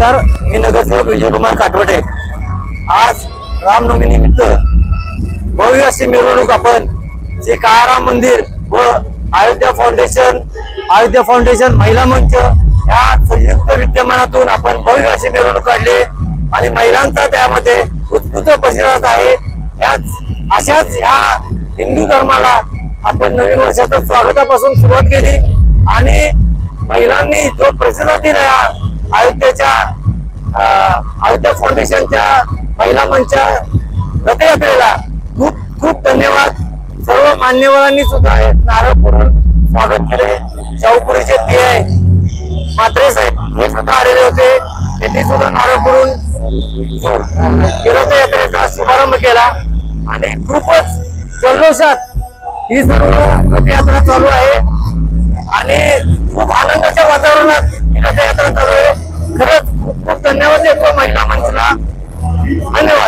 नमस्कार, मी नगरसेवक विजयकुमार काटवटे। आज रामनवमी निमित्त भव्य अशी मिरवणूक आपण जे काळाराम मंदिर व अयोध्या फाउंडेशन महिला मंच या संयुक्त विद्यमानातून आपण भव्य अशी मिरवणूक काढली आणि महिलांचा त्यामध्ये उत्स्फूर्त प्रतिसाद आहे। अशाच ह्या हिंदू धर्माला आपण नवीन वर्षाच्या स्वागतापासून सुरुवात केली आणि महिलांनी जो प्रतिसाद दिला अयोध्या फाउंडेशनच्या महिला मंच रथयात्रेला खूप खूप धन्यवाद। सर्व मान्यवरांनी सुद्धा नारळ फोडून स्वागत केले। शाहूपुरीचे पीआय म्हात्रे साहेब हे सुद्धा आलेले होते, त्यांनी सुद्धा नारळ फोडून रथयात्रेचा शुभारंभ केला आणि खूपच जल्लोषात ही सर्व रथयात्रा चालू आहे आणि खूप आनंदाच्या वातावरणात ही रथयात्रा चालू आहे। खरंच खूप खूप धन्यवाद देतो महिला मंचला। धन्यवाद।